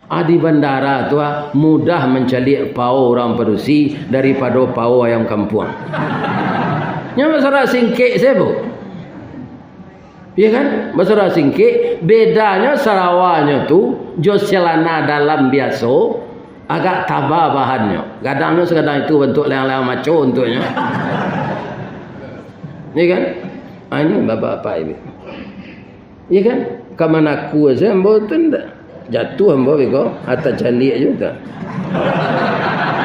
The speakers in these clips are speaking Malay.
Di bandara tu mudah mencalik pau orang Padusi daripada pau ayam kampung. Nya masalah singkik saya bu. Ya kan? Masalah singkik bedanya Sarawaknya tu jo celana dalam biasa agak tabah bahannya. Kadang itu bentuk leang-leang maco untuknya. Ya kan? Ini bapak-bapak ini. Ya kan? Kamana aku saya ambo tu ndak. Jatuh ambo bego atau calik juga.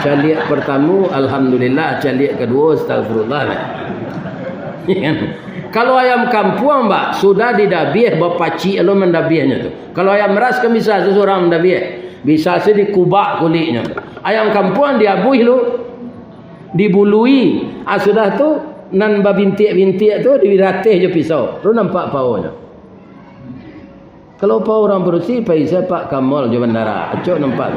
Calik pertama alhamdulillah, calik kedua astagfirullah. Ya kan? Kalau ayam kampung mbak sudah didabih bapaci lo mendabihnya tu. Kalau ayam ras kan bisa seseorang mendabih. Bisa sih dikubak kulitnya. Ayam kampung diabuih lo, dibului. Sudah tu nan babintik-bintik tu diratih je pisau. Lu nampak paunya. Kalau pau orang Padusi, paisa Pak Kamal je bandara. Acok nampak.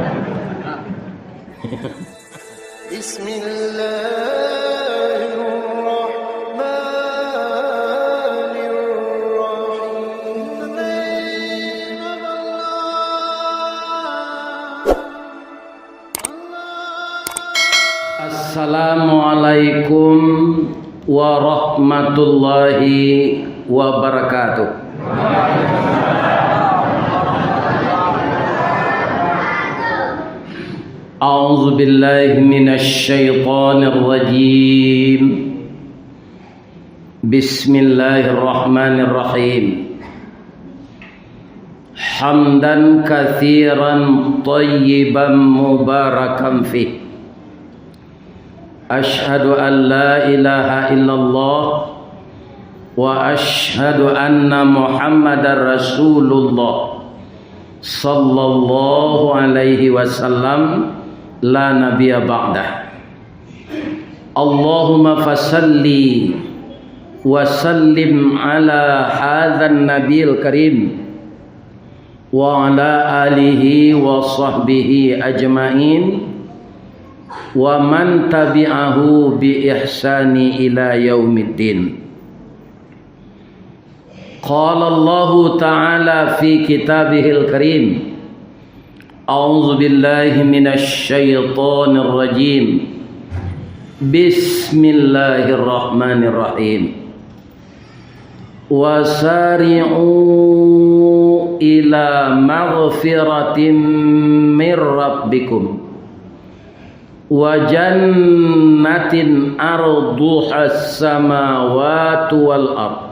Assalamualaikum warahmatullahi wabarakatuh. A'udzu billahi minasy syaithanir rajim. Bismillahirrahmanirrahim. Hamdan katsiran thayyiban mubarakan fih. Asyhadu an la ilaha illallah wa asyhadu anna Muhammadar Rasulullah sallallahu alaihi wasallam la nabiyya ba'dah. Allahumma fasalli wa sallim ala hadzal nabiyil karim wa ala alihi wa sahbihi ajmain wa man tabi'ahu bi ihsani ila yaumiddin. Qala Allah ta'ala fi kitabihil karim. A'udzu billahi minasy syaithanir rajim. Bismillahirrahmanirrahim. Wasari'u ila maghfiratin mir rabbikum wa jannatin arduhas samawati wal ard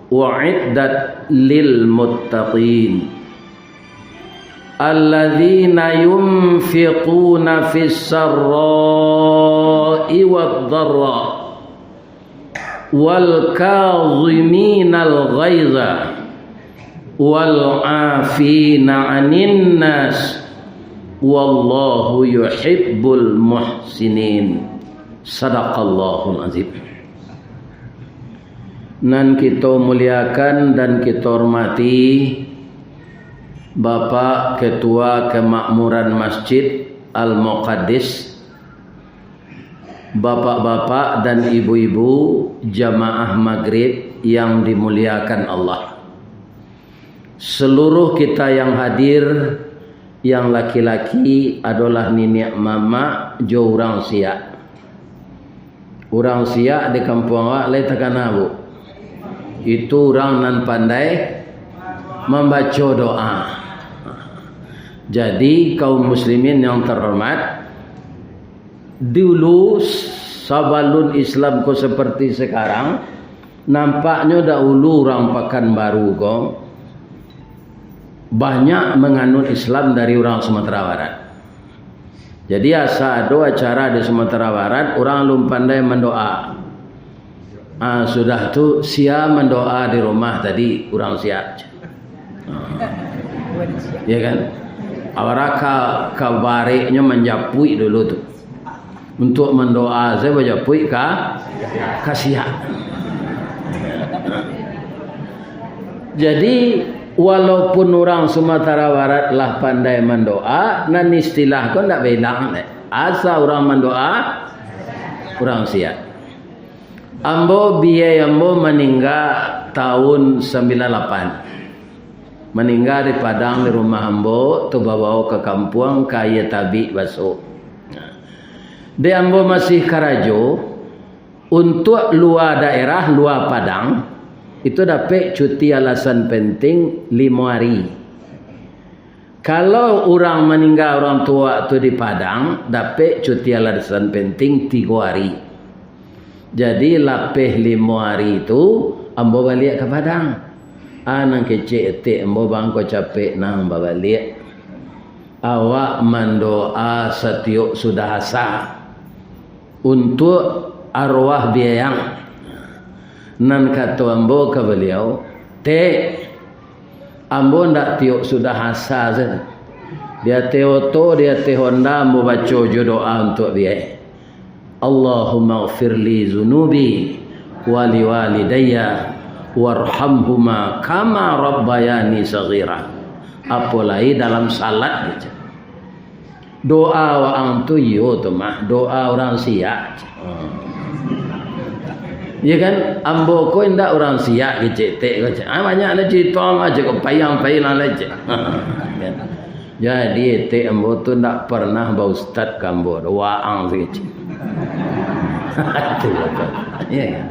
wa'iddat lil muttaqin alladzina yunfiquna fis sarra'i wad dharra wal kadhiminal ghaidha wal 'afina 'anil nas wallahu yuhibbul muhsinin. Sadaqallahul azim. Nan kita muliakan dan kita hormati Bapak Ketua Kemakmuran Masjid Al-Muqaddis, bapak-bapak dan ibu-ibu jamaah maghrib yang dimuliakan Allah, seluruh kita yang hadir, yang laki-laki adalah nenek mama jo orang Siak. Orang Siak di kampung awak lain takkan bu. Itu orang nan pandai membaca doa. Jadi kaum muslimin yang terhormat, dulu sabalun Islam ko seperti sekarang, nampaknya dahulu orang Pekanbaru ko banyak menganut Islam dari orang Sumatera Barat. Jadi asa ada acara di Sumatera Barat, orang belum pandai mendoa. Sudah tu sia mendoa di rumah tadi orang siap. Ya kan? Awara kabariknya menjapui dulu tu. Untuk mendoa saya menjapui kasihan. Jadi walaupun orang Sumatera Barat lah pandai mendoa, nan istilah kau tak bilang asa orang mendoa orang siap. Ambo biaya ambo meninggal tahun 98. meninggal di Padang di rumah ambo, tu bawa ke kampung kaya tabi basuk. Di ambo masih Karajo, untuk luar daerah, luar Padang, itu dapat cuti alasan penting 5 hari. Kalau orang meninggal orang tua tu di Padang, dapat cuti alasan penting 3 hari. Jadi lapih 5 hari itu, ambo balik ke Padang. Nang kecik etik ambo bangko capek nang balik. Awak mendoa setiuk sudah asa untuk arwah biayang. Nan kata ambo ke beliau, ambo ndak tiuk sudah asa saja. Dia teoto, dia teh Honda, ambo baca doa untuk dia. Allahumma ighfirli zunubi wa liwalidayya warhamhuma kama rabbayani saghira. Apalagi dalam salat aja. Doa orang tu yo tu mah, doa orang siak. Ya kan, ambo ko ndak orang siak kecek tek kecek. Banyak nak cerita aja kau payang-payang aja. Jadi tek ambo tu ndak pernah bau ustaz kambo, doang kecek. Ya kan.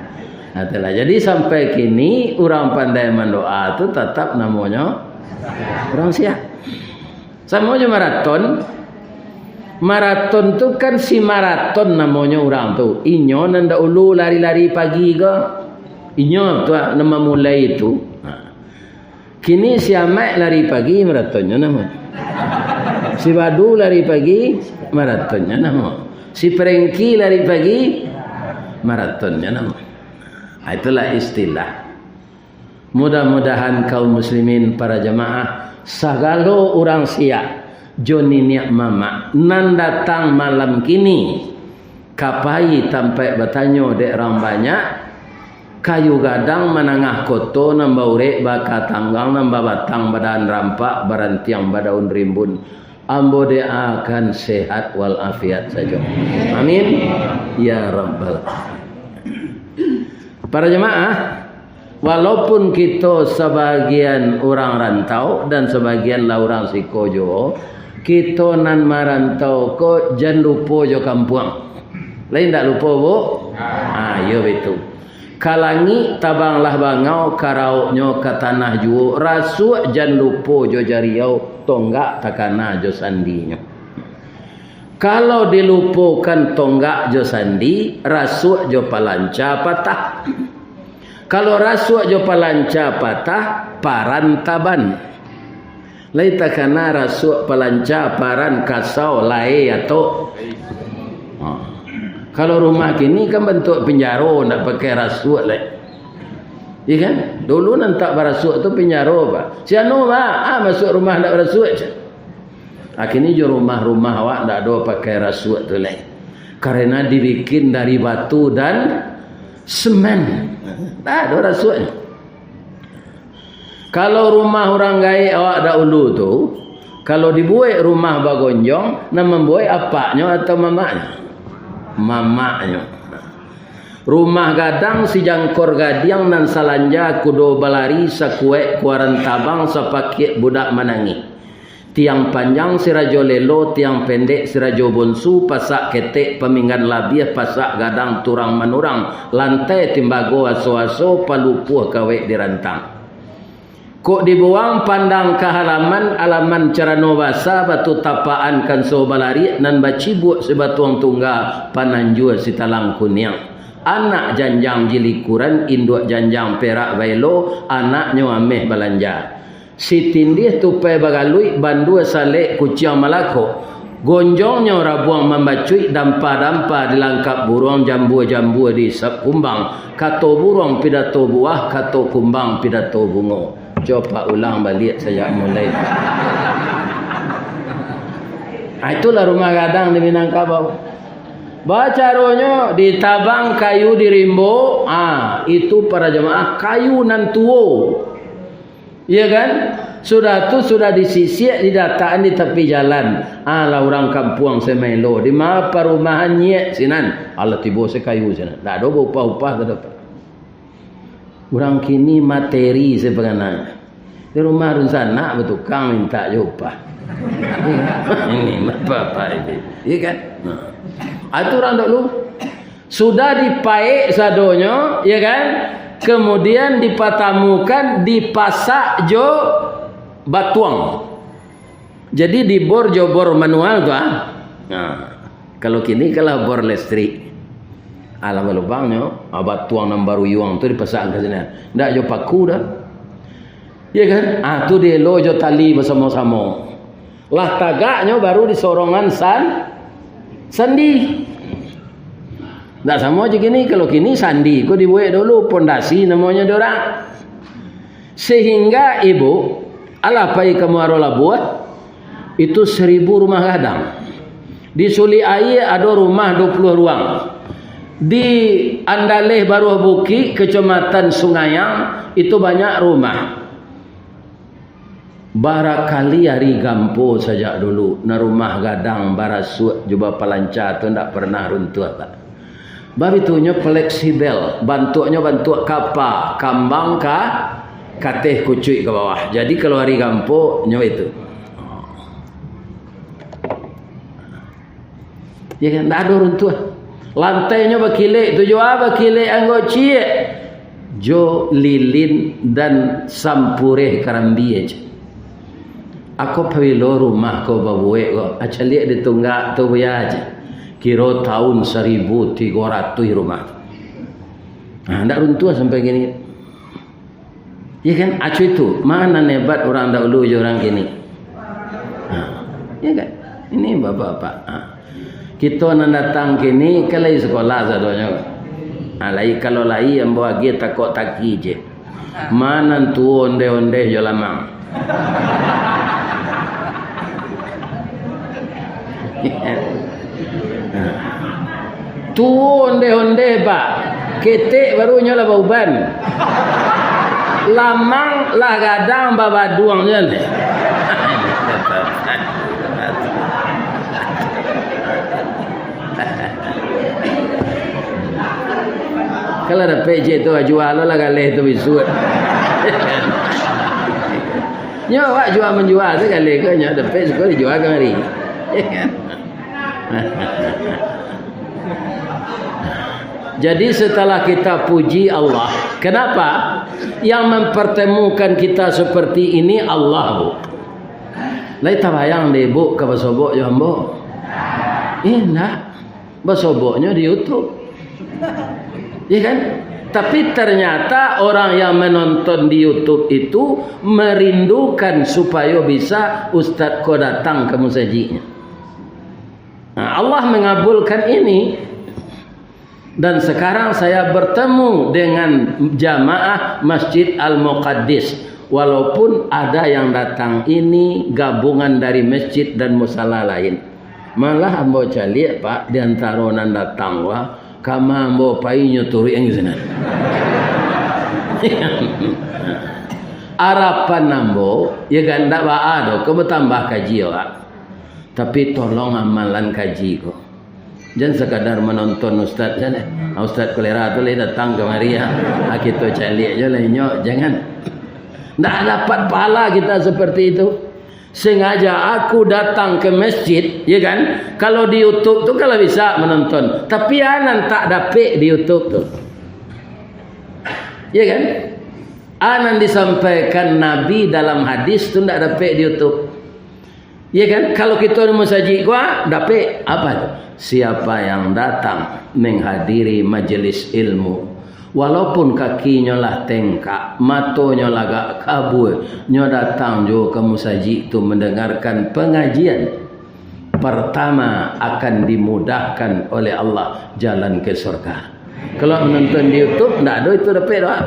Itulah. Jadi sampai kini orang pandai mendoa tu tetap namanya orang siap. Sama aja maraton. Maraton tu kan si maraton namanya orang tu. Inyo nanda ulu lari-lari pagi ke. Inyo tu nama mulai itu. Kini si Amat lari pagi maratonnya nama. Si Badu lari pagi maratonnya nama. Si Perengki lari pagi maratonnya nama. Itulah istilah. Mudah-mudahan kaum muslimin para jamaah sagalo orang siap joni niat mama nan datang malam kini kapai tampai bertanya dek orang banyak kayu gadang menangah koto nambah urek baka tanggang nambah batang badan rampak barantiang badaun rimbun ambo de akan sehat wal afiat saja. Amin ya rabbal. Para jemaah, walaupun kita sebagian orang rantau dan sebagian lah orang sikojo, kita nan marantau ko jangan lupa jo kampung. Lain tak lupa bu? Ya betul. Kalangi tabanglah bangau karauknya ke tanah juo rasu jangan lupa jo jariau tonggak takana jo sandinya. Kalau dilupakan tonggak jo sandi, rasuk jo palanca patah. Kalau rasuk jo palanca patah, parantaban. Laita kana rasuk palanca paran kasau lai atau. Kalau rumah kini kan bentuk penjara, nak pakai rasuk lai. Iya kan? Dulu nantak barasuk tu penjara pak. Siano pak, masuk rumah nak barasuk je. Akhirnya jo rumah-rumah awak tak ada pakai rasuk tu lain. Karena dibikin dari batu dan semen. Tak ada rasuknya. Kalau rumah orang gaya awak dak ulu tu, kalau dibuat rumah bagonjong, nak membuat apaknya atau mamaknya? Mamaknya. Rumah gadang si jangkor gadiang nan salanja kudo balari sakuek kuaran tabang sapakik budak manangi. Tiang panjang si rajo lelo, tiang pendek si rajo bonsu, pasak ketek peminggan labiah, pasak gadang turang manurang, lantai timbago aso-aso, palupuh kawek dirantang. Kok dibuang pandang ke halaman, alaman carano basa, batu tapaan kan so balari, nan bacibuk si batuang tunggal, pananjua si talang kuniang. Anak janjang jilikuran, induk janjang perak bailo, anaknya ameh balanja. Si tindih tupai bagalui bandua salek kuciang malako gonjongnya rabuang membacui dampa-dampa dilangkap burung jambu-jambu di kumbang kato burung pidato buah kato kumbang pidato bungo. Coba ulang balik saya mulai. Itulah rumah gadang di Minangkabau. Bacaronya ditabang kayu di rimbo. Itu para jemaah kayu nan tuo. Ya kan? Sudah disisir, didataan di tepi jalan. Lah orang kampung semelo. Di mana perumahan nyek sinan. Allah tiba sekayu sinan. Tak ada upah-upah tak dapat. Orang kini materi sebenarnya. Di rumah dun sana bertukang minta upah. Ini bapak ini. Iya kan? Aturan dulu. Sudah dipaek sadonyo, ya kan? Kemudian dipatamukan, dipasak jo batuang. Jadi dibor jo bor manual tuh. Kalau kini kalau bor listrik. Alam lubangnya, batuang baru yuang tu dipasak ke sini. Ndak jo paku dah. Ya kan? Tu dia lojo tali bersama-sama. Lah tagaknya baru disorongan sandi. Tak sama aja gini. Kalau kini sandi, kau dibuat dulu pondasi namanya dorang. Sehingga ibu, alapai kamu arola buat itu 1000 rumah gadang. Di Suli Air ada rumah 20 ruang. Di Andaleh Baru Buki, Kecamatan Sungayang itu banyak rumah. Barakali hari gampo saja dulu na rumah gadang barasut juba palanca tu ndak pernah runtuh tak. Bab itunya fleksibel, bantunya bantu kapa, kambang kateh kucuy ke bawah. Jadi kalau hari gampo nyo itu. Ya kan ndak ada runtuh. Lantainya bakilek, tujuh apa bakilek anggo cie. Jo lilin dan sampureh karambi aja. Aku pawilo rumah ko babuwe ko acalik ditunggak tu ya aja. Kira tahun 1300 rumah. Ndak runtuh sampai gini. Ya kan acu itu mana hebat orang dahulu je orang gini. Ya kan ini bapak-bapak. Kita nak datang kini kalai sekolah sadonya. Lai kalau lai yang bawa dia takut taki je. Mana tu onde-onde je lamang. Tu onde-onde pak. Ketek baru nyola bauban. Lamang lah gadang babaduang je ni. Kalau ada PJ tu jual lah galeh tu bisut. Nyo awak jual menjual tu galeh ke nyo ada PJ kau dijual ke hari. Jadi setelah kita puji Allah, kenapa? Yang mempertemukan kita seperti ini Allah bu. Lai tabayang deh bu ke basobok yo ambo. Nak basoboknya di YouTube. Ya kan? Tapi ternyata orang yang menonton di YouTube itu merindukan supaya bisa Ustaz kau datang ke musajinya. Allah mengabulkan ini. Dan sekarang saya bertemu dengan jamaah Masjid Al-Muqaddis. Walaupun ada yang datang ini gabungan dari masjid dan musala lain. Malah ambo cali pak di antara nan datang wah. Kama ambo painya turu yang sana. Harapan ambo ya ganda ba ado ko bertambah kaji ya. Tapi tolong amalan kaji ko. Jangan sekadar menonton ustaz jane. Ustaz kolera tu le datang ke Maria. Kita cali aja lah jangan. Ndak dapat pahala kita seperti itu. Sengaja aku datang ke masjid, ya kan? Kalau di YouTube tu kalau bisa menonton, tapi anan tak dapat di YouTube tu, ya kan? Anan disampaikan Nabi dalam hadis tu tak dapat di YouTube, ya kan? Kalau kita mau saji gua dapat apa tu? Siapa yang datang menghadiri majelis ilmu, walaupun kakinya lah tengkak, matonya lah gak kabur, nyo datang jo ke musaji itu mendengarkan pengajian, pertama akan dimudahkan oleh Allah jalan ke surga. Kalau menonton di YouTube ndak ada itu dapat doa.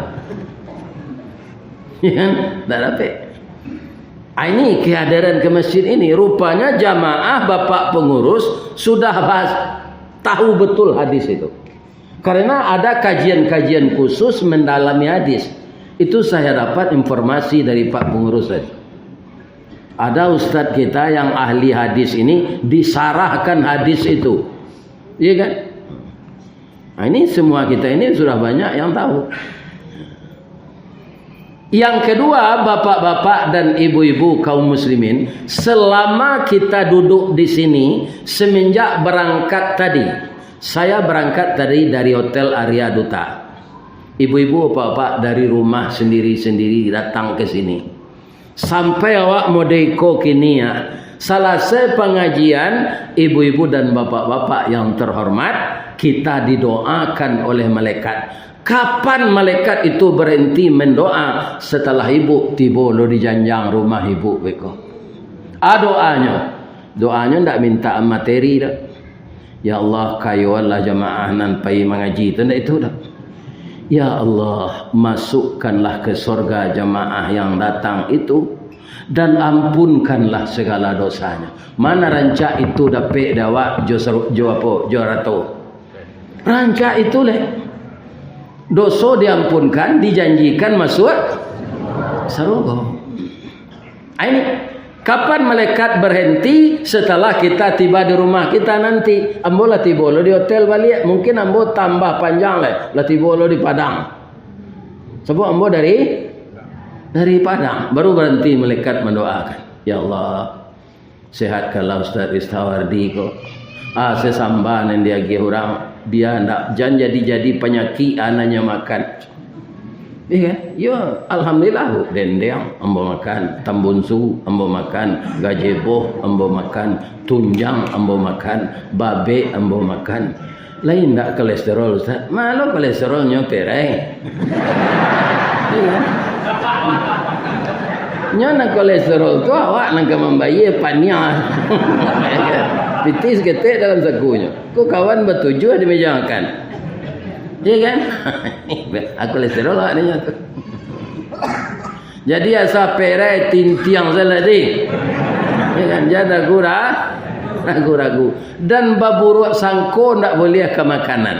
Ya, ndak dapat. Ini kehadiran ke masjid ini rupanya jamaah bapak pengurus sudah tahu betul hadis itu. Karena ada kajian-kajian khusus mendalami hadis. Itu saya dapat informasi dari Pak Pengurus tadi. Ada ustadz kita yang ahli hadis ini disarahkan hadis itu. Iya kan? Nah, ini semua kita ini sudah banyak yang tahu. Yang kedua, bapak-bapak dan ibu-ibu kaum muslimin, selama kita duduk di sini semenjak berangkat tadi, saya berangkat tadi dari Hotel Arya Duta. Ibu-ibu, bapak-bapak dari rumah sendiri-sendiri datang ke sini. Sampai awak modeko kini ya. Selesai pengajian, ibu-ibu dan bapak-bapak yang terhormat, kita didoakan oleh malaikat. Kapan malaikat itu berhenti mendoa? Setelah ibu tiba lo di janjang rumah ibu beko. Doanya ndak minta materi dah. Ya Allah, kayulah jamaah nan pai mengaji itu dah. Ya Allah, masukkanlah ke surga jamaah yang datang itu dan ampunkanlah segala dosanya. Mana rancak itu dapat dawak jo rato. Rancak itu leh. Dosa diampunkan, dijanjikan masuk surga. Ini kapan malaikat berhenti? Setelah kita tiba di rumah kita nanti. Ambo lah tiba lo di hotel balik. Mungkin ambo tambah panjang lah tiba lo di Padang. Sebab ambo dari Padang. Baru berhenti malaikat mendoakan. Ya Allah, sehatkanlah Ustaz Istawardi kok. Sesamban yang dia gi orang. Dia ndak jangan jadi penyakit anaknya makan. Iya, ya alhamdulillah dendeng ambo makan, tambunsu ambo makan, gajebo ambo makan, tunjang ambo makan, babe ambo makan. Lain ndak kolesterol Ustaz. Malu kolesterolnya pereng. Iya. Nyana kolesterol tu awak nak membayar paniah. Pitis ketek dalam sakunya. Kau kawan bertujuh di meja makan. Iya kan? Aku kolesterol awak ni tu. Jadi asa perai tintiang seladi. Iya kan? Jangan ragu-ragu. Dan baburuk sangko ndak boleh ke makanan.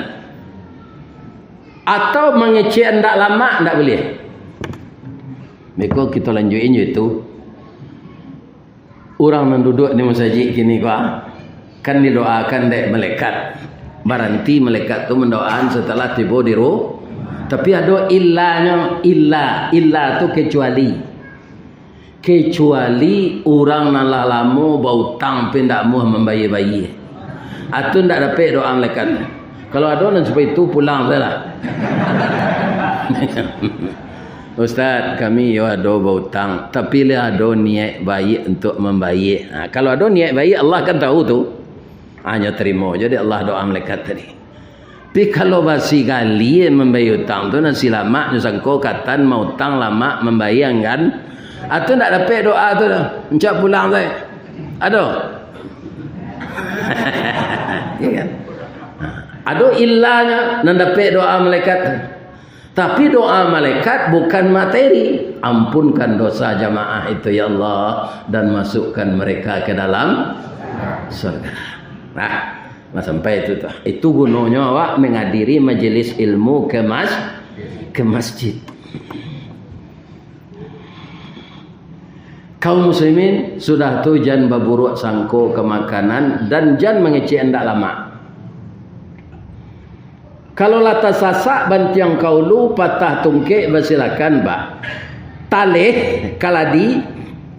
Atau mengecek ndak lama ndak boleh. Maka kita lanjutin itu. Orang yang duduk di masjid kini kan didoakan dek malaikat. Baranti malaikat tu mendoakan setelah tiba di roh. Tapi ada illanya, illa tu kecuali orang nalah lama bau tang pindak muh membayi-bayi. Atau ndak dapat doa malaikat. Kalau ada nan supaya itu pulang salah. Ustaz, kami ada berhutang, tapi lah ada niat baik untuk membayar. Kalau ada niat baik, Allah kan tahu tu. Hanya terima. Jadi Allah doa malaikat tadi. Tapi kalau basi kali membayar hutang tu, nasi lama, nyusangko katan mau hutang lama membayar kan. Atau tak dapat doa tu dah. Encak pulang tu. Ada? Ya kan? Ada illanya, nan dapat doa malaikat. Tapi doa malaikat bukan materi. Ampunkan dosa jamaah itu ya Allah. Dan masukkan mereka ke dalam surga. Nah sampai itu tuh. Itu gunanya awak menghadiri majelis ilmu ke masjid. Kaum muslimin sudah tu jangan berburuk sangko ke makanan. Dan jangan mengecek hendak lama. Kalau lata sasak bantiang kaulu patah tungkek bersilakan pak. Taleh kaladi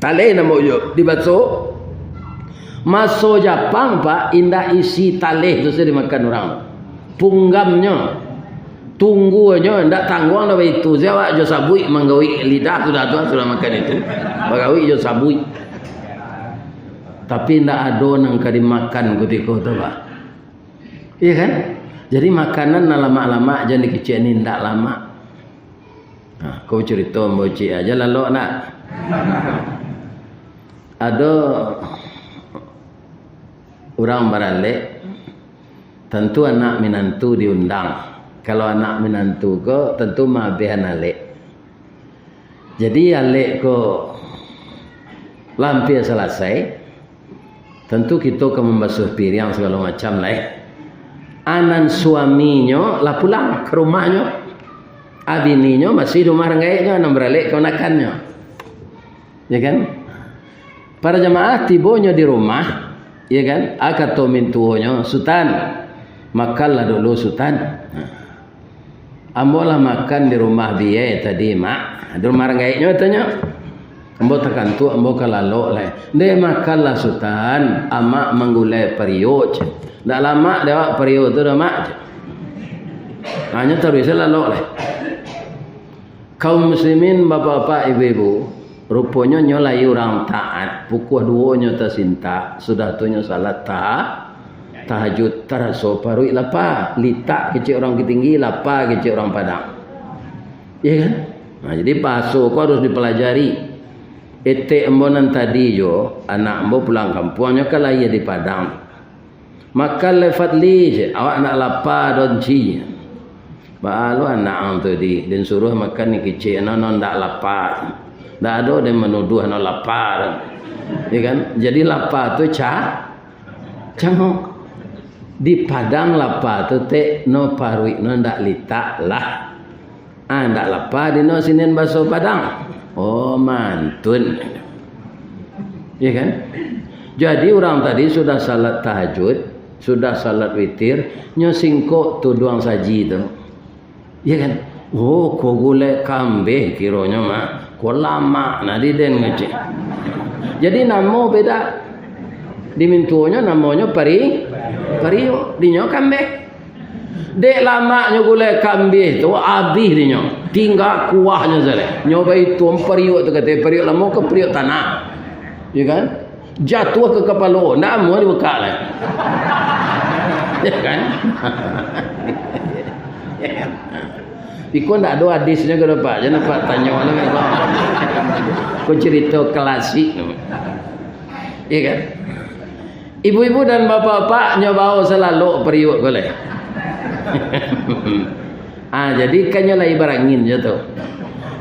taleh nama ujo dibaso. Maso Jepang pak indah isi taleh tu saya dimakan orang. Punggamnya, tunggunya ndak tangguang dah itu. Saya jo sabui manggawi lidah sudah makan itu. Bagawi jo sabui. Tapi ndak ada nang kadi makan ketika tu pak. Iya kan? Jadi makanan lama-lama jangan dikecewain ndak lama. Kau cerita moci aja lalu nak. Ada orang baralik, tentu anak minantu diundang. Kalau anak minantu ko tentu mabihan alik. Jadi alik ko lampir selesai, tentu kita ke membasuh piring segala macam lah. Anan suaminya lah pulang ke rumahnya. Abininya masih di rumah renggainya nak beralik kenakannya. Ya kan? Para jemaah tibonya di rumah, ya kan? Akato mintuonya sultan. Makanlah dulu sultan. Ambo lah makan di rumah biaya tadi mak. Di rumah rengaitnya tanya. Ambo tekan tu ambo kalalo le. Dia makanlah sultan amak menggulai periuk. Dak lama dia periuk tu dah mak. Hanya terus lalu le. Kaum muslimin bapak-bapak ibu-ibu, rupanya nyolai orang taat, pukul 2 nya tersinta, sudah tu nya salat tahajud taraso parui lapa, litak kecil orang ketinggi, lapa kecil orang Padang. Ya kan? Nah, jadi paso kau harus dipelajari. Ete embonan tadi jo, anak embo pulang kampungnya kalau ia di Padang. Makan lefat li je, awak nak lapa don ci. Balu anak tu di dan suruh makan ni kecil, non ndak lapar. Ndak ada dia menuduh non lapar. Ya kan? Jadi lapar tu cangok. Di Padang lapar tu te no parui no ndak litak lah. Ndak lapar di no sinin baso Padang. Oh mantun. Ya kan? Jadi orang tadi sudah salat tahajud, sudah salat witir, nyo singkok tu doang saji tu. Ya kan? Oh, ko gulai kambing kiranya mah. Ko lama nadi den ngece. Jadi namo beda. Di mintuonya namanya pario, dinyo kambing. Dek lama nyo gulai kambing tu habis dinyo. Tinggal kuahnya saja. Nyoba itu pario tu kata pario lama ke pario tanah. Ya kan? Jatuh ke kepala, namo dibuka lah. Ya kan? Iko ndak ada hadisnya ke depan, jangan pak tanya orang kan. Kau cerita klasik, iya kan? Ibu-ibu dan bapak-bapak nyoba selalu periuk boleh. Jadi kannya lah ibarat angin je tu.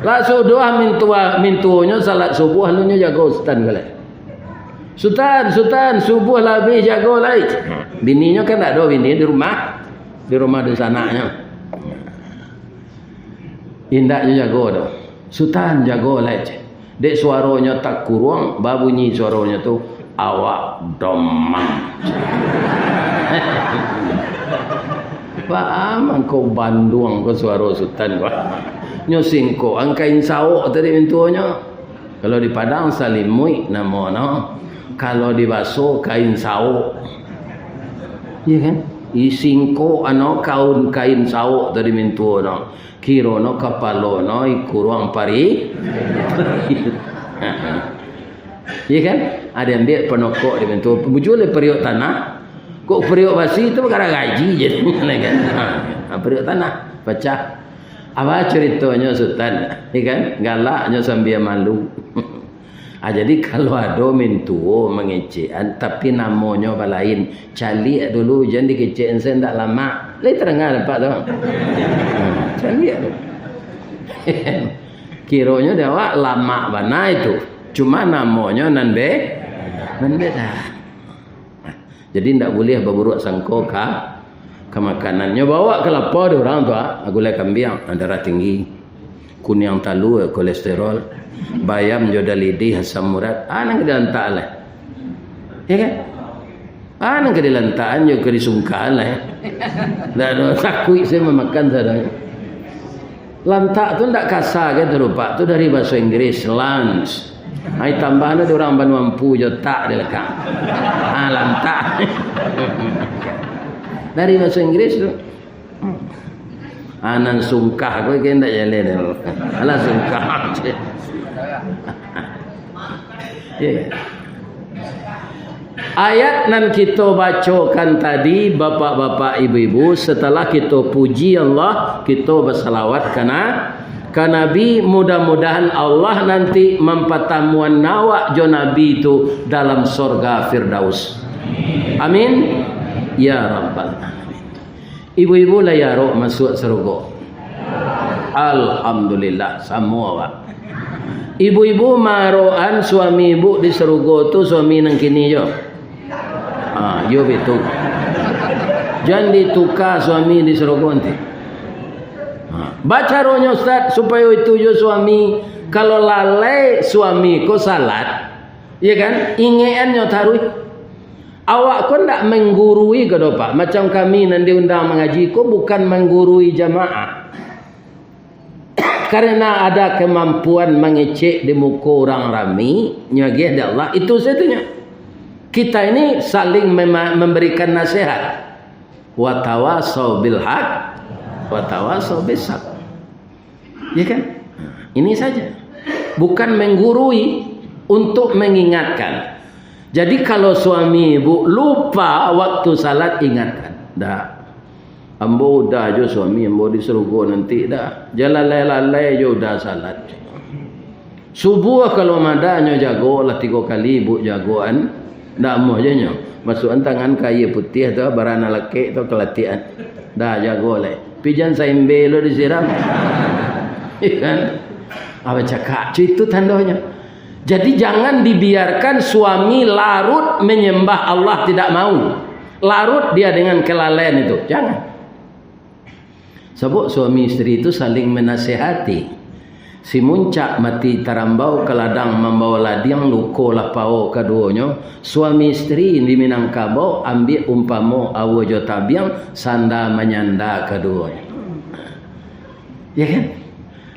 Lah sudah mintuanya salat subuh lalunya jaga ustaz boleh. Sultan subuh lebih jaga lagi. Bininya kan tak ada bini di rumah di sananya. Indaknya jago tu. Sultan jago lagi. Dek suaranya tak kurang, babunyi suaranya tu awak domang. Faham kau Bandung kau suara sultan kau. Nyo singko angkain sawok tadi pintunya. Kalau di Padang salimui nama no. Kalau di Baso kain sawok. Iya kan? Isingko ano kain sawok tadi pintu no. Kiro no kapalo no ikuruang pari. Iya kan? Ada yang ambil penokok di pintu. Bujul periuk tanah. Kok periuk basi itu perkara gaji je kan. Periuk tanah pecah. Apa ceritanya sultan? Ya kan? Galaknya sambil malu. Jadi kalau ada mintuo mengecekan tapi namanya lain. Cali dulu jangan dikecekan saya tak lama. Lai terengah dapat tu. Cali tu. Kiranya dia awak lama bana itu. Cuma namanya nan beda. Jadi tidak boleh berburuk sangka ke makanannya. Bawa ke lapar dia orang tu. Gulai kambing darah tinggi. Kunyang talu kolesterol. Bayam jodoh lidih asam urat. Nang kedelantak lah. Ya kan? Nang kedelantaan juga disungkaan lah. Dan takui saya memakan sadanya. Lantak tu tak kasar kan terupa. Tu dari bahasa Inggris lunch. Hai tambahan ada orang Banu Mampu je tak dia lekang. Lantak. Dari bahasa Inggris tu. Anan sungkah kau kena jalan. Alah sungkah. Yeah. Ayat nan kita bacakan tadi bapak-bapak ibu-ibu setelah kita puji Allah kita bersalawat kana Nabi, mudah-mudahan Allah nanti mempertemuan nawak jo Nabi itu dalam surga Firdaus. Amin ya rabbal alamin. Ibu-ibu layarok masuk surga. Alhamdulillah semua Pak. Ibu-ibu maroan suami ibu di surga tu suami nang kini jo. Yo betul. Jangan ditukar suami di surga nanti. Baca rohnya Ustaz supaya itu jo suami kalau lalai suami ko salat, ya kan? Ingeannya taruh. Awak ko ndak menggurui ke Pak. Macam kami nanti undang mengaji ko bukan menggurui jamaah. karena ada kemampuan mengecek di muka orang ramai nyagih di Allah, itu satunya. Kita ini saling memberikan nasihat. Wa tawasau bil haq wa tawasau bis sabr. Ya kan? Ini saja. Bukan menggurui, untuk mengingatkan. Jadi kalau suami ibu lupa waktu salat, ingatkan. Dah. Ambo dah jo suami, ambo disuruh go nanti dah. Jalan lalai jo dah salat. Subuh kalau madanya jago lah 3 kali ibu jagoan. Dah amuh je nyo. Masukkan tangan kayu putih tu barana laki tu kelatihan. Dah jago le. Pijan saimbe lo disiram. Kan? Apa cakap? Itu tandanya. Jadi jangan dibiarkan suami larut menyembah Allah tidak mau. Larut dia dengan kelalaian itu. Jangan. Sebab suami istri itu saling menasihati. Si muncak mati tarambau ke ladang membawa ladiang lukolah pau keduanya. Suami istri di Minangkabau ambil umpamo awo tabiang sanda menyanda keduanya. Ya kan?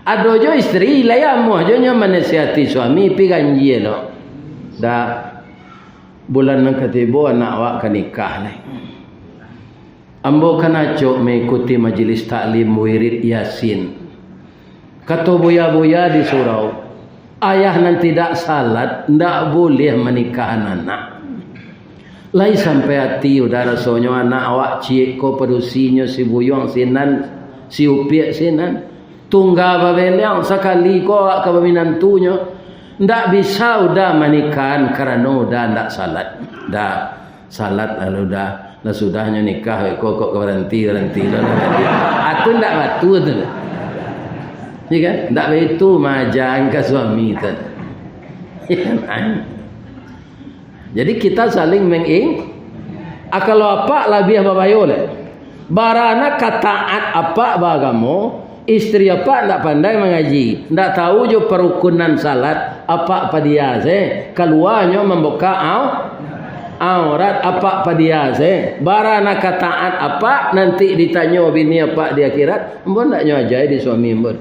Ada jo istri layamu aja nya menasihati suami pi ganji lo. Dah bulan nang ketibo anak awak kan nikah ni. Ambo kana cok mengikuti majlis taklim wirid Yasin. Kata buya-buya di surau, ayah nan tidak salat ndak boleh menikah anak. Lai sampai hati udah rasanya anak awak cik ko perusinya si buyong sinan si upiak sinan. Tunggal babeliang sekali ko ke peminantunya ndak bisa udah menikahan karena udah ndak salat. Dah salat lalu dah sudahnya nikah kok berhenti lah. Aku ndak batu tu. Ya kan? Ndak itu majang ke suami tu. Jadi kita saling kalau apa lebih babayo le. Barana kataat apa bagamo, istri apa ndak pandai mengaji, ndak tahu jo perukunan salat apa dia keluarnya membuka aurat apa dia barana kataat apa nanti ditanya bini apa dia akhirat mbon ndak nyajai di suami mbon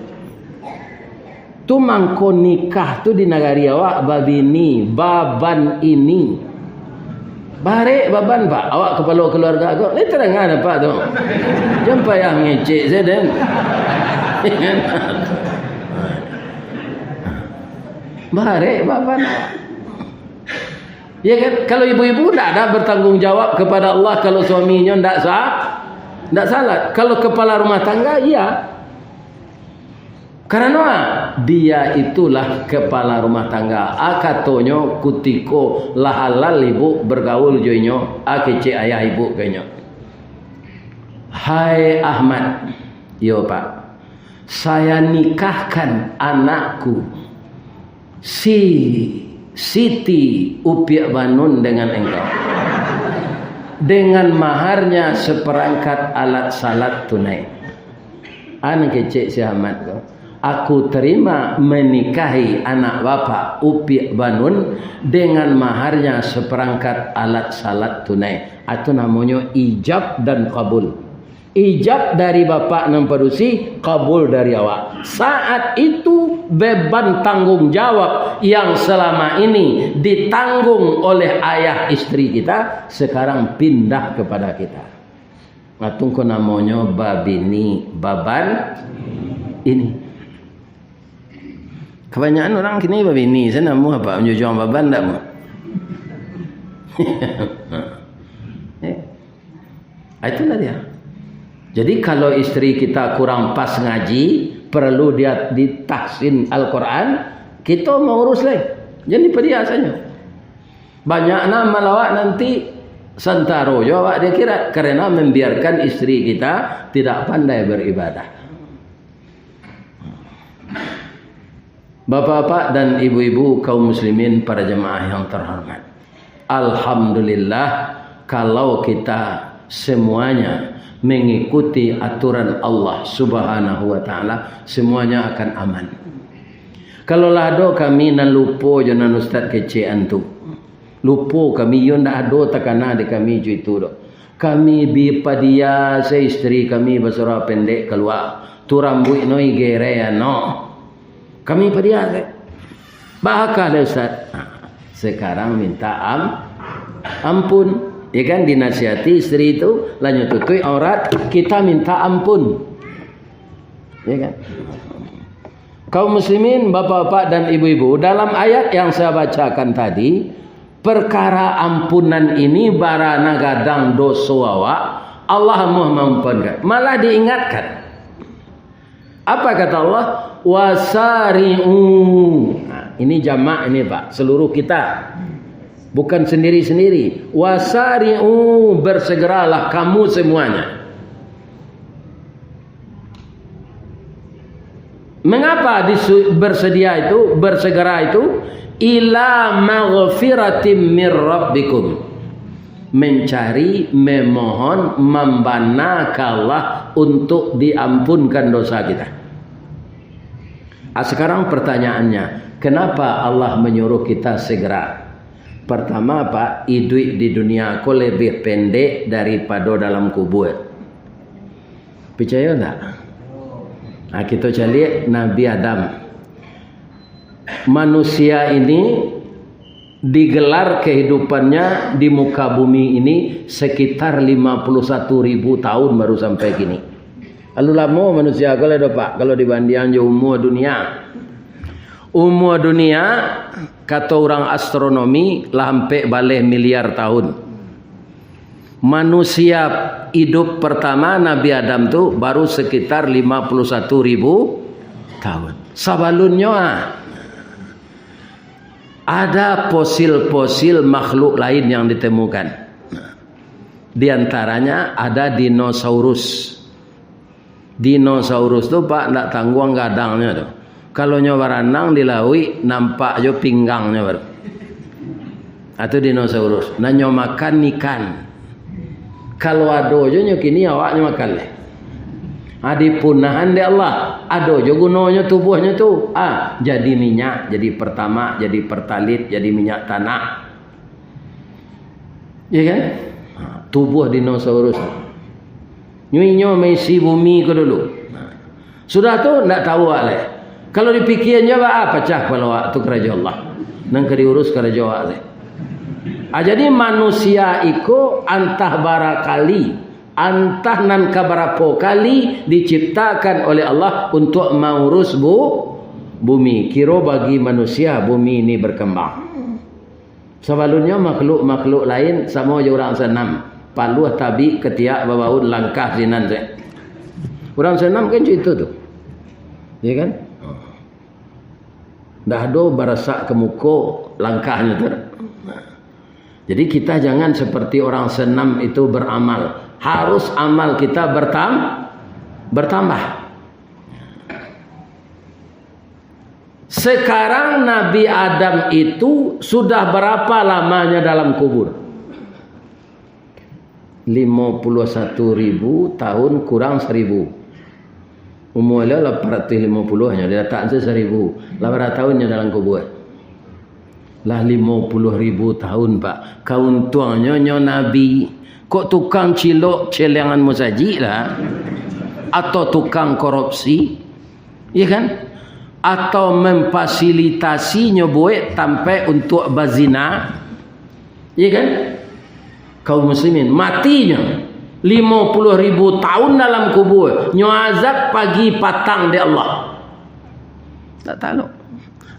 tu mangko nikah tu di negari awak babini baban ini bare baban pak awak kepala keluarga aku ni terangan apa tu jumpa yang ngecek saya dan bare baban ya kan. Kalau ibu-ibu tidak ada bertanggung jawab kepada Allah kalau suaminya tidak salat. Kalau kepala rumah tangga iya. Karena dia itulah kepala rumah tangga. Akatonyo kutiko lahalal ibu bergaul joinyo akece ayah ibu kenyo. Hai Ahmad, yo Pak, saya nikahkan anakku Siti Upiak Banun dengan engkau dengan maharnya seperangkat alat salat tunai. Anak kecil si Ahmad kau. Aku terima menikahi anak bapak Upiak Banun dengan maharnya seperangkat alat salat tunai. Itu namanya ijab dan kabul. Ijab dari bapak Namperusi, kabul dari awak. Saat itu beban tanggung jawab yang selama ini ditanggung oleh ayah istri kita sekarang pindah kepada kita. Atungko namanya babini, baban ini. Kebanyakan orang kini babini, saya namu apa menjujuang baban tak mu? Itulah dia. Jadi kalau istri kita kurang pas ngaji, perlu dia ditahsin Al-Quran, kita mau urus lagi. Jadi perhiasannya. Banyak nama lawak nanti santaro jawab dia kira karena membiarkan istri kita tidak pandai beribadah. Bapak-bapak dan ibu-ibu kaum muslimin para jemaah yang terhormat. Alhamdulillah kalau kita semuanya mengikuti aturan Allah Subhanahu wa taala, semuanya akan aman. Kalau lado kami nan lupo jangan ustaz kece antu. Lupo kami yo ndak ado takana de kami ju itu do. Kami bi padia se istri kami basura pendek keluar. tu rambut noi gere no. Kami pedia ke. Bahakah Ustaz? Sekarang minta ampun. Ya kan, dinasihati istri itu lanjut tutui aurat, kita minta ampun. Ya kan? Kaum muslimin, bapak-bapak dan ibu-ibu, dalam ayat yang saya bacakan tadi, perkara ampunan ini barana gadang dosa awak, Allah mau mengampunkan. Malah diingatkan. Apa kata Allah? Wasari'u. Nah, ini jamak ini Pak, seluruh kita. Bukan sendiri-sendiri. Wasari'u, bersegeralah kamu semuanya. Mengapa bersegera itu? Ila maghfiratim mir rabbikum. Mencari, memohon, membana ke Allah untuk diampunkan dosa kita. Sekarang pertanyaannya, kenapa Allah menyuruh kita segera? Pertama Pak, hidup di dunia aku lebih pendek daripada dalam kubur. Percaya tak? Nah, kita cari Nabi Adam. Manusia ini digelar kehidupannya di muka bumi ini sekitar 51.000 tahun baru sampai kini. Lalu lama manusia kalau Pak, kalau dibandingkan umur dunia. Umur dunia kata orang astronomi lah sampai balik miliar tahun. Manusia hidup pertama Nabi Adam tu baru sekitar 51.000 tahun. Sebelumnya ada fosil-fosil makhluk lain yang ditemukan. Di antaranya ada dinosaurus. Dinosaurus tu Pak tak tangguang gadangnya tu. Kalau nyoba renang di laut nampak jo pinggangnya baru. Atau dinosaurus. Nanyo makan ikan. Kalau ado jo kini awaknya makan leh. Adi punahan di Allah. Ado jo gunanya tubuhnya tu. Jadi minyak, jadi pertama, jadi pertalit, jadi minyak tanah. Ya kan? Tubuh dinosaurus. Nyuinyo mesi bumi ke dulu. Sudah tu tak tahu leh. Kalau dipikirnya pecah kalau waktu kerja Allah. Nang diurus kerja Allah. Jadi manusia itu antah barakali, antah nan kabarapok kali diciptakan oleh Allah untuk mengurus bumi. Kira bagi manusia bumi ini berkembang. Sebelumnya makhluk-makhluk lain sama je orang senam. Paluh tabi ketiak babaud langkah sinan saya. Orang senam kan itu tu. Ya kan? Dah do barasak ke muka langkahnya tu. Jadi kita jangan seperti orang senam itu beramal. Harus amal kita bertambah. Sekarang Nabi Adam itu sudah berapa lamanya dalam kubur? 51.000 tahun kurang 1.000. Umurnya 850 hanya dia tak 1.000. 800 tahunnya dalam kubur. Lah 50.000 tahun Pak. Kaun tuangnya Nabi. Kok tukang cilok celengan musaji lah? Atau tukang korupsi? Ya kan? Atau memfasilitasi nyobuet sampai untuk bazina? Ya kan? Kaum muslimin matinya 50.000 tahun dalam kubur. Nyazab pagi patang di Allah. Tak tahu.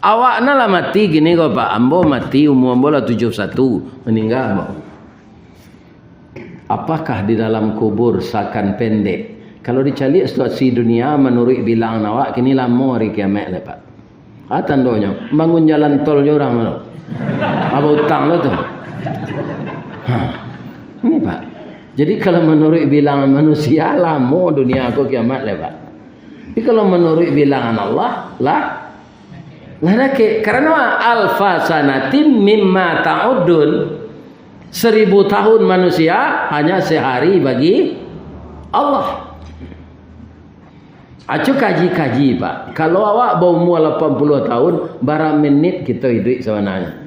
Awak lah mati gini kau Pak. Ambo mati umur ambo lah 71. Meninggal ambo. Apakah di dalam kubur seakan pendek? Kalau dicari situasi dunia menurut bilang awak kini lama hari kiamat lah Pak. Tandanya bangun jalan tol je orang mana? Apa utang lah tu? Ini Pak. Jadi kalau menurut bilangan manusia lama dunia aku kiamat lah Pak. Tapi kalau menurut bilangan Allah lah karena alfa sanatin mimma ta'udun. 1.000 tahun manusia hanya sehari bagi Allah. Acu kaji-kaji Pak. Kalau awak berumur 80 tahun, berapa menit kita hidup sebenarnya?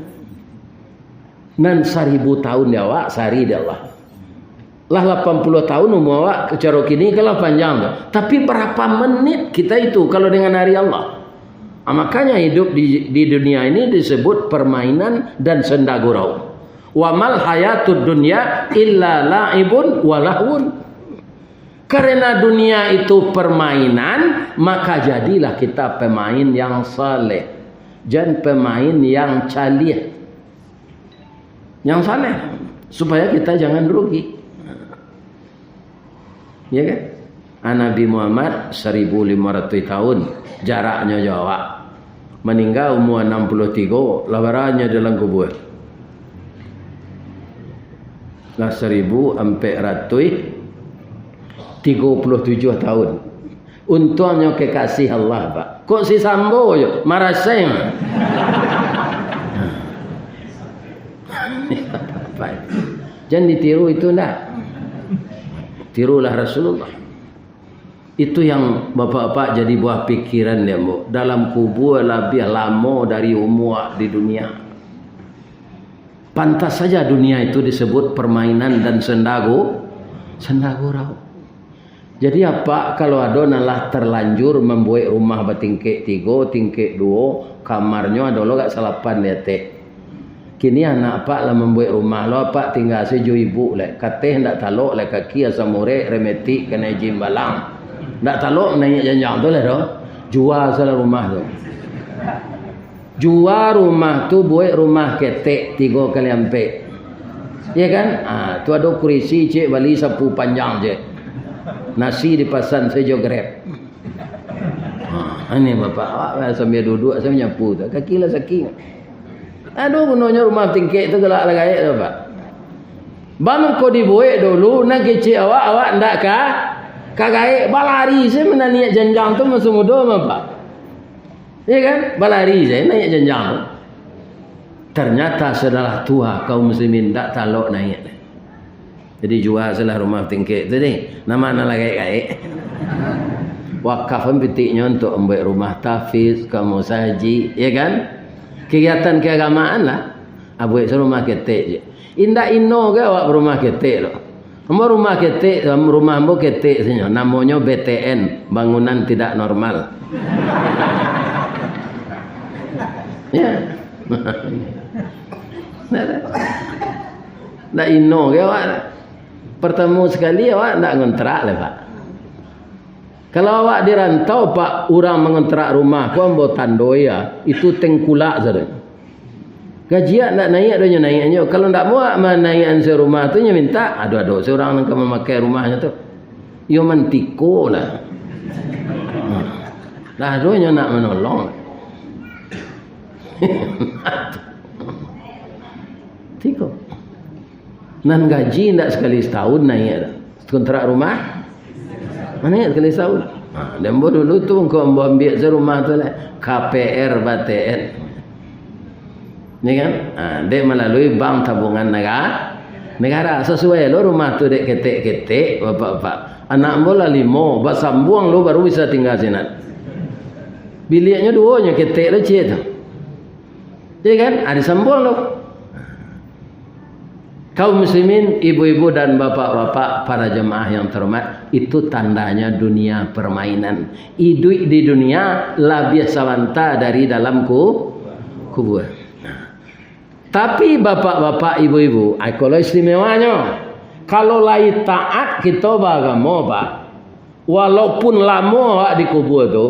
Dan 1.000 tahun di awak, sehari di Allah. Lah 80 tahun umur awak cara kini kalau panjang tu. Tapi berapa menit kita itu kalau dengan hari Allah? Makanya hidup di dunia ini disebut permainan dan senda gurau. Wa mal hayatud dunya illa la'ibun wa lahwun. Karena dunia itu permainan, maka jadilah kita pemain yang saleh, jangan pemain yang calih. Yang saleh supaya kita jangan rugi. Ya kan? Nabi Muhammad 1500 tahun jaraknya Jawa. Meninggal umur 63, lawarannya dalam kubur. Lah 1437 tahun. Untungnya kekasih Allah, Pak. Kok si Sambo yo marasem. Jangan ditiru itu ndak. Tirulah Rasulullah. Itu yang bapak-bapak jadi buah pikiran dia, Bu. Dalam kubur lebih lama dari umur di dunia. Pantas saja dunia itu disebut permainan dan sendagurau. Jadi apa kalau ada nalah terlanjur membuat rumah bertingkik 3, tingkik 2, kamarnya adalah gak salapan dia tek. Kini anak pak lah membuat rumah lo pak tinggal seju ibu lek kateh ndak talok lek kaki asam murek remeti kena jimbalang ndak talok naik janjang tu lah doh jual salah rumah tu jual rumah tu buat rumah ketek 3 kali ampe ya kan tu ada kursi cik bali sapu panjang je nasi dipasan sejo grab ini bapak awak sambil duduk saya nyapu tu kaki lah sakit. Aduh gunanya rumah tingkik tu gelak lah gaya tu Pak. Bang kau dibuat dulu nak kecik awak ndak gaya balari saya mana niat janjang tu masuk muda Pak. Ya kan? Balari saya naik janjang tu. Ternyata setelah tua kaum muslimin ndak talok naik. Jadi jual salah rumah tingkik tu ni. Nama lah gaya. Wakaf petiknya untuk membuat rumah tahfiz, kamu saji, ya kan? Kegiatan keagamaan lah. Buat rumah ketek je. Indah ino ke awak rumah ketek tu. Rumah ketek, rumah ambo ketek saja. Namanya BTN, bangunan tidak normal. Ya. Ndak ino ke awak. Pertama sekali awak ndak ngontrak lah Pak. Kalau awak dirantau Pak, orang mengontrak rumah kau ambo tandoi ya, itu tengkulak saja. Gajian nak naik adanya naiknya. Kalau ndak muat naik serumah tu nya minta, aduh seorang nak memakai rumahnya tu. Yo mentiko lah. Lah adanya nak menolong. Tiko. Nan gaji ndak sekali setahun naik dah. Kontrak rumah mana sekali setahun. Dan dulu tu kau ambil serumah tu lah KPR BTN. Ni kan? Dek melalui bank tabungan negara sesuai lo rumah tu dek ketek bapak-bapak. Anak bola 5, bak sambung lo baru bisa tinggal sini. Biliknya 2 nya ketek le cik tu. Ya kan? Ada sambung lo. Kaum muslimin, ibu-ibu dan bapak-bapak, para jemaah yang terhormat, itu tandanya dunia permainan. Hidup di dunia lebih sawanta dari dalam kubur. Tapi bapak-bapak, ibu-ibu, kalau istimewanya, kalau lai taat kita beragama Pak, walaupun lama di kubur tu,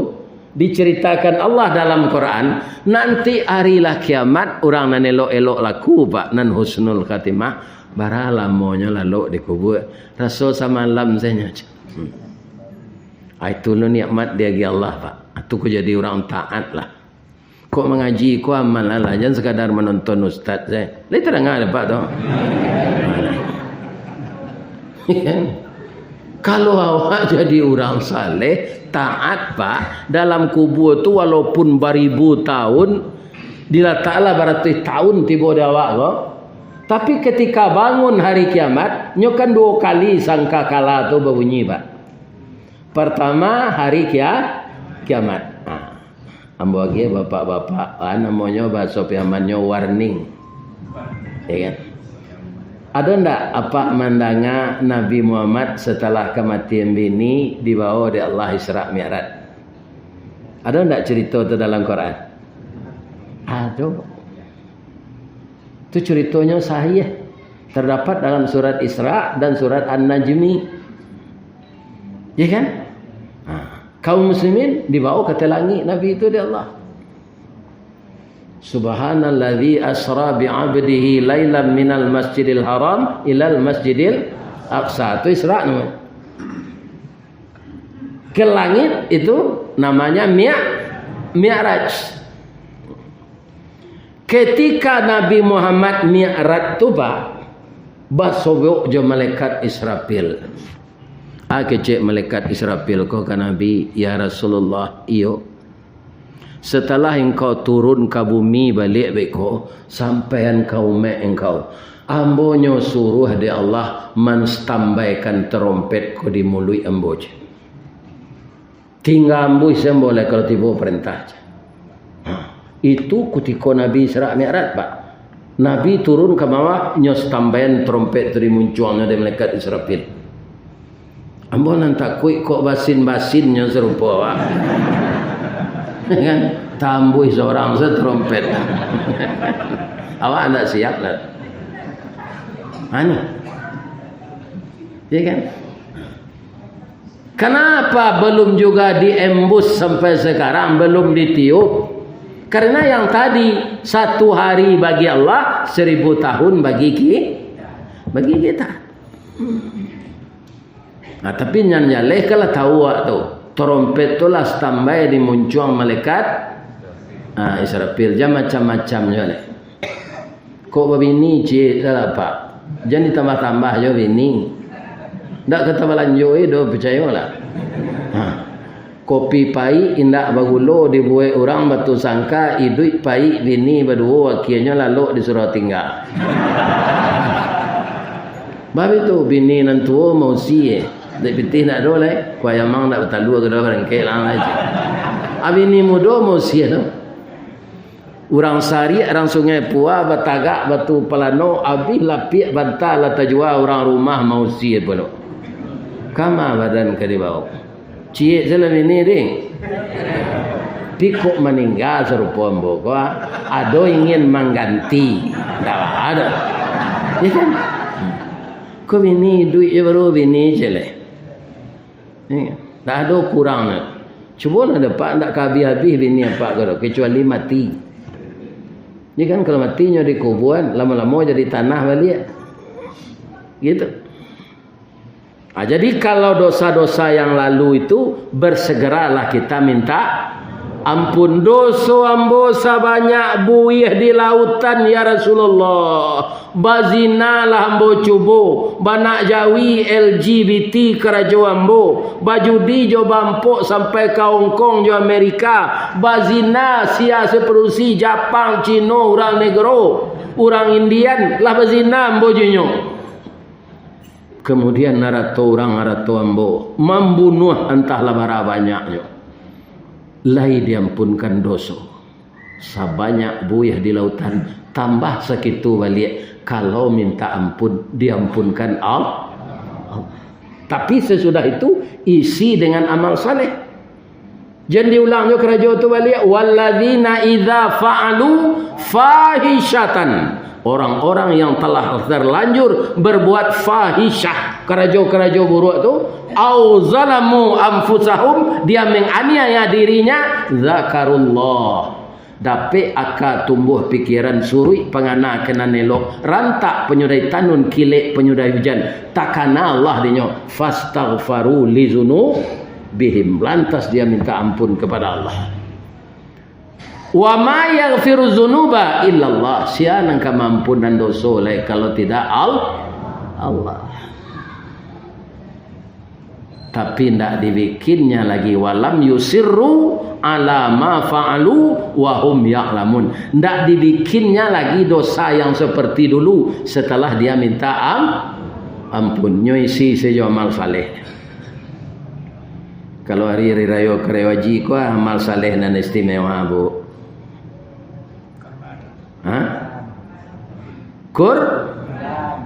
diceritakan Allah dalam Quran, nanti harilah kiamat orang nan elok-elok laku Pak, nan husnul khatimah, bara lamonya lalu di kubur. Rasul samalam saya itu lo nikmat dia gi Allah Pak. Itu ku jadi orang taat lah. Kok mengaji ku amal lah, jangan sekadar menonton ustaz saya. Lai terang ada Pak tu. Kalau awak jadi orang saleh, taat Pak, dalam kubur tu walaupun beribu tahun, diletaklah beratus tahun tiba di awak kok. Tapi ketika bangun hari kiamat, nyokan 2 kali sangka kala tu berbunyi Pak. Pertama hari kiamat. Ambo lagi bapak-bapak, namanya bahasa piamannya warning. Ya kan? Ada ndak apa mandanga Nabi Muhammad setelah kematian bini dibawa oleh Allah Isra Mi'raj? Ada ndak cerita itu dalam Quran? Ada. Itu ceritanya sahih. Terdapat dalam surat Isra dan surat An-Najmi. Ya kan? Kaum muslimin dibawa ke langit Nabi itu oleh Allah. Subhanalladzi asra bi'abdihi lailan minal masjidil haram ilal masjidil aqsa. Itu Isra namanya. Ke langit itu namanya Mi'raj. Ketika Nabi Muhammad Mi'raj tu basobok je malaikat Israfil. Kecek malaikat Israfil kau ke Nabi, ya Rasulullah, iyo. Setelah engkau turun ke bumi balik beko, sampai engkau engkau. Ambonyo suruh di Allah menstambaikan terompet ko di mulut ambo. Tinggal ambo boleh kalau tiba perintah. Itu ketika Nabi Isra Mi'raj, Pak. Nabi turun ke bawah, nyos tambahan trompet dari munculnya dari malaikat Israfil. Ambo nanti kok basin-basinnya serupa, Pak. Kan? Tambuh seorang setrompet. Awak anda siap lah. Ani. Ya kan? Kenapa belum juga diembus sampai sekarang, belum ditiup? Karena yang tadi 1 hari bagi Allah, 1000 tahun bagi kita. Nah, tapi nyaleh kalau tahu tu, trompet tu lah standby di muncul malaikat Israfil, macam-macam je. Kok begini cik apa? Jangan ditambah-tambah je bini. Tak kata balanjoi do percayalah. Kopi pai indak bagulo dibuat orang batu sangka hidup pai bini berdua akhirnya lalu disuruh tinggal. Bab itu bini nantua mau sie. Dek pitih nak doleh, kuaya mang nak bertalua ke dalam rengkek lang aja. Abini muda mau sie tu. Urang sari, orang sungai Pua, batagak, batu pelano, abih lapik bantal la tajwa orang rumah mau sie pun. Kama badan ke di bawah. Cik selama ini ding. Pikuk meninggal serupa mbok, ada ingin mengganti. Tak ada. Ya kan? Kau bini duit je baru bini je lah. Tak ada kurang nak. Cuba lah dapat tak habis-habis bini apa kau kecuali mati. Ni kan kalau matinya di kuburan lama-lama jadi tanah balik. Gitu. Jadi kalau dosa-dosa yang lalu itu bersegeralah kita minta ampun. Dosa ambo sebanyak buih di lautan ya Rasulullah. Bazina lah ambo cubo. Banak jawi LGBT kerajo ambo. Bajudi jo bampok sampai ke Hong Kong jo Amerika. Bazina sia seperusi Jepang, Cina, orang negro, orang Indian lah bazina ambo jonyo. Kemudian narato orang narato ambo membunuh entahlah berapa banyaknya. Lai diampunkan dosa sebanyak buih di lautan, tambah segitu balik kalau minta ampun diampunkan Allah. Tapi sesudah itu isi dengan amal saleh. Jangan diulangnya kerajaan itu balik. Walladzina idza fa'alu fahishatan. Orang-orang yang telah terlanjur berbuat fahisyah, kerajo-kerajo buruk itu, au zalamu anfusahum, dia menganiaya dirinya, zakarullah. Dapat akan tumbuh pikiran surui pengana kena nelok rantak penyudai tanun kilek penyudai hujan takana Allah dinyo fastaghfaru li dzunubihim, lantas dia minta ampun kepada Allah. Wa ma yaghfiru dzunuba illallah, siapa yang kemampuan dosa oleh kalau tidak Allah. Tapi tidak dibikinnya lagi walam yusirru ala ma fa'alu wa hum ya'lamun. Tidak dibikinnya lagi dosa yang seperti dulu setelah dia minta ampun. Nyoisi sejo amal saleh. Kalau hari-hari raya kerewaji ko amal saleh nan istimewa bu.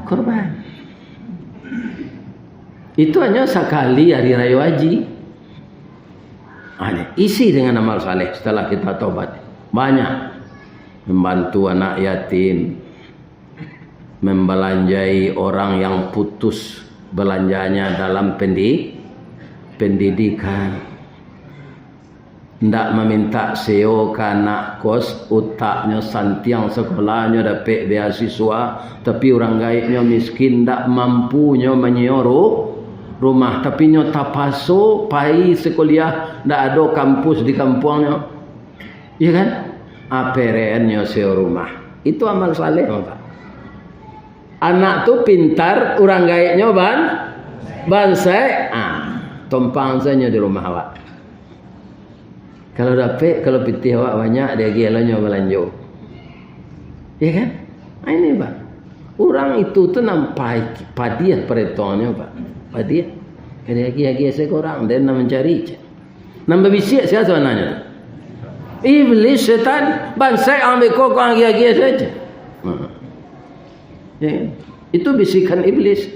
korban. Itu hanya sekali hari raya haji. Isi dengan amal saleh setelah kita taubat. Banyak. Membantu anak yatim, membelanjai orang yang putus belanjanya dalam pendidikan, ndak meminta SEO ke anak kos, utaknya santiang sekolahnya dapat beasiswa, tapi orang gaibnya miskin, ndak mampunya menyewa rumah, tapi nyo tapaso pai sekolah, ndak ada kampus di kampungnya, iya kan? Aperennya sewa rumah, itu amal saleh, Pak. Anak tu pintar, orang gaibnya bansai, tumpang saja di rumah awak. Kalau dapat, kalau pitih awak banyak, dia gialanya belanja. Ya kan? Ini Pak. Orang itu tu nampai padiah perhitungannya Pak. Padiah. Dia gia seorang, dia nak mencari. Nambah bisik siapa sebenarnya? Iblis, setan, bansai ambil kokong gia saja. Ya, itu bisikan iblis.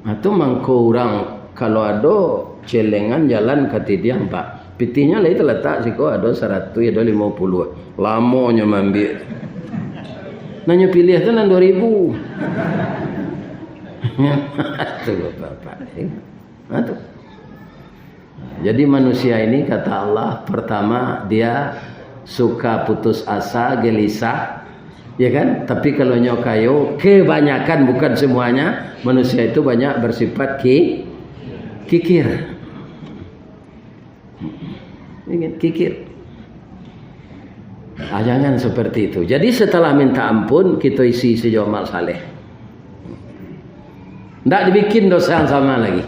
Atau mangko orang kalau ada celengan jalan ke tidiang Pak, pitihnya lah itu letak siko ada 100 ada 50. Lamanya mambil. Nanya pilih tu nan 2000. Itu Bapak. Itu. Jadi manusia ini kata Allah pertama dia suka putus asa, gelisah. Ya kan? Tapi kalau nyokayo kebanyakan bukan semuanya manusia itu banyak bersifat kikir. Kikir. Jangan seperti itu. Jadi setelah minta ampun kita isi sejauh amal saleh. Tidak dibikin dosa yang sama lagi.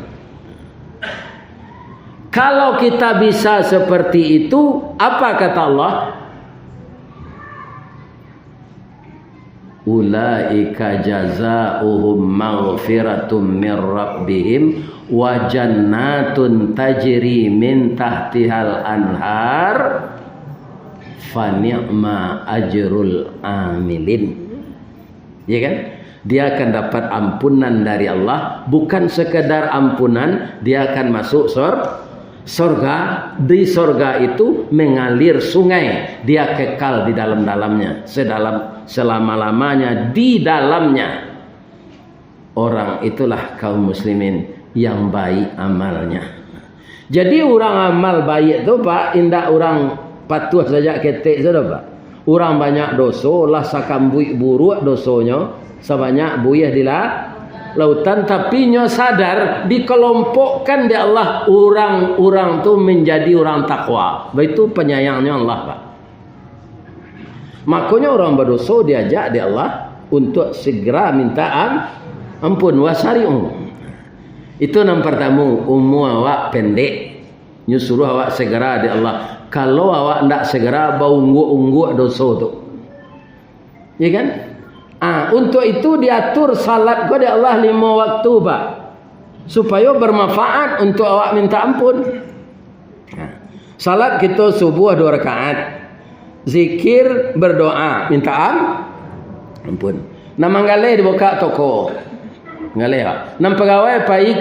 Kalau kita bisa seperti itu, apa kata Allah? Ulaika jazaohum maghfiratum mir rabbihim wa jannatun tajri min tahtihal anhar fa ni'ma ajrul amilin. Ya kan? Dia akan dapat ampunan dari Allah, bukan sekedar ampunan, dia akan masuk surga. Di surga itu mengalir sungai, dia kekal di dalam-dalamnya selama-lamanya di dalamnya. Orang itulah kaum muslimin yang baik amalnya. Jadi orang amal baik itu Pak, indah orang patuh saja ketik saja Pak. Orang banyak dosa lah sakambui buruk dosanya sebanyak buyah di lautan, tapi nyo sadar dikelompokkan di Allah orang-orang tu menjadi orang takwa. Itu penyayangnya Allah Pak. Makanya orang berdosa diajak di Allah untuk segera minta ampun wasari'u. Itu yang pertama, awak pendek, nyuruh awak segera di Allah. Kalau awak ndak segera bau ungguk-ungguk dosa tu. Ya kan? Untuk itu diatur salat kepada Allah 5 waktu Pak, supaya bermanfaat untuk awak minta ampun. Salat kita subuh 2 rakaat, zikir berdoa minta ampun. Nama ngale dibuka toko ngale Pak. Nam pegawai pai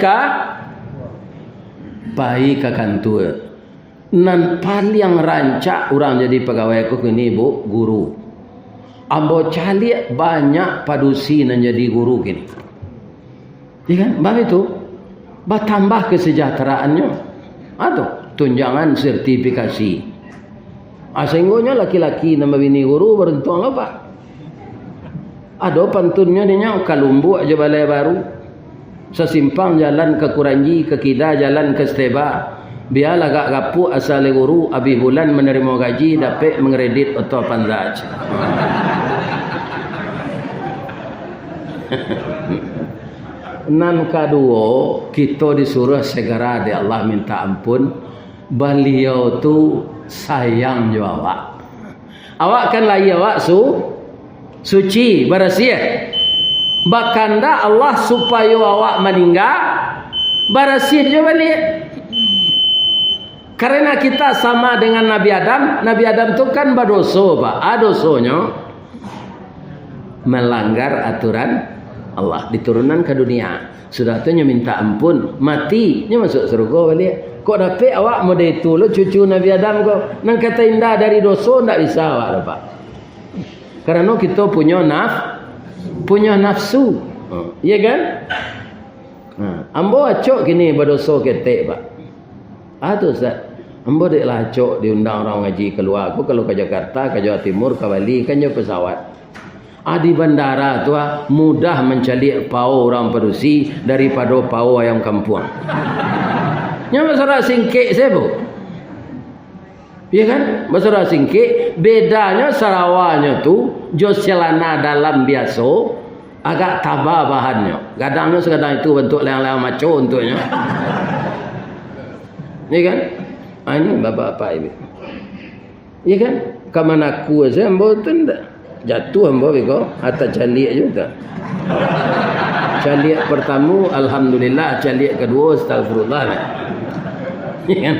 ka kantor. Nan paling rancak orang jadi pegawai ku ini Bu, guru. Ambo cali banyak padusi nan jadi guru gini. Ya kan? Bab itu bertambah kesejahteraannya. Atau tunjangan sertifikasi. Sehinggonya laki-laki nama bini guru beruntung apa? Ada pantunnya dia Kalumbu aja balai baru. Sesimpang jalan ke Kuranji, ke Kida jalan ke Steba. Biar agak gapu asal guru habis bulan menerima gaji dapat mengredit atau panzaj. Nan kedua kita disuruh segera di Allah minta ampun. Beliau tu sayang jo awak. Awak kan layak awak suci bersih. Bahkan dah Allah supaya awak meninggal bersih jo balik. Karena kita sama dengan Nabi Adam. Nabi Adam tu kan berdosa Pak. Dosanya melanggar aturan Allah diturunkan ke dunia. Sudah tu nya minta ampun, mati nya masuk surga balik. Kok dapat awak model itu lo cucu Nabi Adam kau nang kata indah dari dosa ndak bisa awak dapat. Karena kita punya nafsu. Iya kan? Ambo acok kini berdosa ketek pak. Tu Ustaz. Ambo dek lah acok diundang orang ngaji keluar. Aku kalau ke Jakarta, ke Jawa Timur, ke Bali kan je pesawat. Di bandara tu mudah mencalik pau orang Perusi daripada pau ayam kampung. Nya masalah singkek saya bu. Ya kan? Masalah singkek bedanya Sarawaknya tu joselana dalam biasa agak tabah bahannya. Kadangnya sekadang itu bentuk leang-leang maco untuknya. Ya kan? Ini bapak-bapak ini. Ya kan? Kamana aku saya ambo tu ndak jatuh ambo bego atau calik juga. Calik pertama alhamdulillah, calik kedua astagfirullah. Ya kan?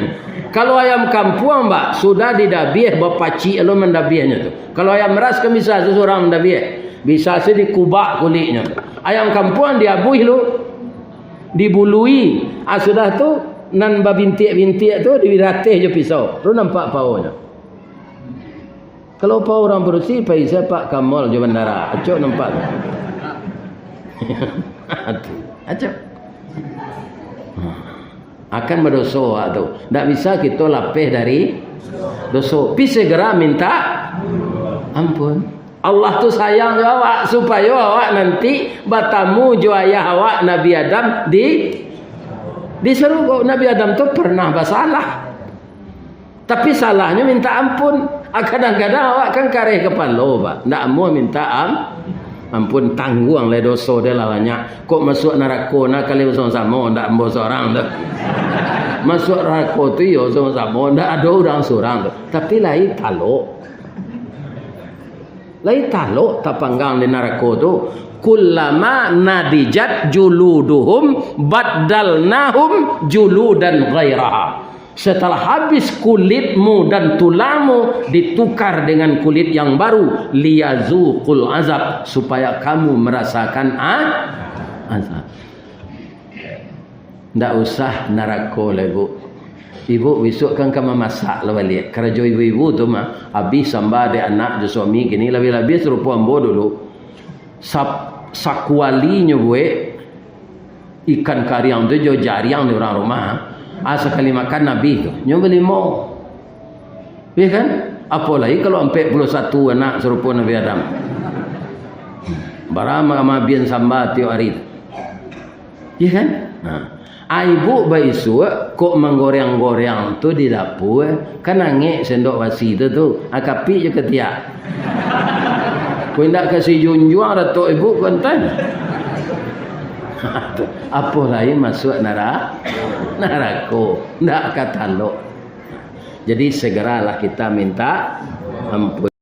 Kalau ayam kampung mbak sudah didabiah bapaci lo mendabiahnya tu. Kalau ayam ras kan bisa seseorang mendabiah. Bisa sih dikubak kulitnya. Ayam kampung diabuih lo, dibului. Sudah tu nan babintik-bintik tu diratih je pisau. Lu nampak paunya. Kalau pau orang bersih, paisa Pak Kamal je bandara. Acok nampak. Acok. Akan berdosa tu. Tak bisa kita lapih dari dosa. Pi segera minta ampun. Allah tu sayang jo awak supaya awak nanti bertemu jo ayah awak Nabi Adam di surga. Nabi Adam tu pernah bersalah. Tapi salahnya minta ampun. Kadang-kadang awak kan kareh kepala pak. Tak mau minta ampun, tanggung le dosa dia lah banyak. Kok masuk neraka nak kali sama-sama tak mau seorang tu. Masuk neraka tu yo sama-sama tak ada orang seorang tu. Tapi lain taluk. Lain taluk tak panggang di neraka tu. Kullama nadijat juluduhum baddalnahum juludan ghairaha. Setelah habis kulitmu dan tulangmu ditukar dengan kulit yang baru, liyazuqul azab, supaya kamu merasakan azab. Tak usah neraka lah ibu. Ibu besok kan kamu masak lah balik. Kerja ibu-ibu tu mah habis sambal ada anak je suami kini lebih-lebih serupa ambo dulu. Sakualinya buat ikan kariang tu jo jariang di orang rumah. Sekali makan Nabi tu nyoba limau. Ya kan? Apalagi kalau 41 anak serupa Nabi Adam. Barama mabian sambal tiap hari. Ya kan? Ibu baisu kok menggoreng-goreng tu di dapur kan angek sendok basi tu akapi je ketiak. Kau nak kasih junjung datuk ibu kontan. Apa lain masuk neraka? Nak kata lo. Jadi segeralah kita minta ampun.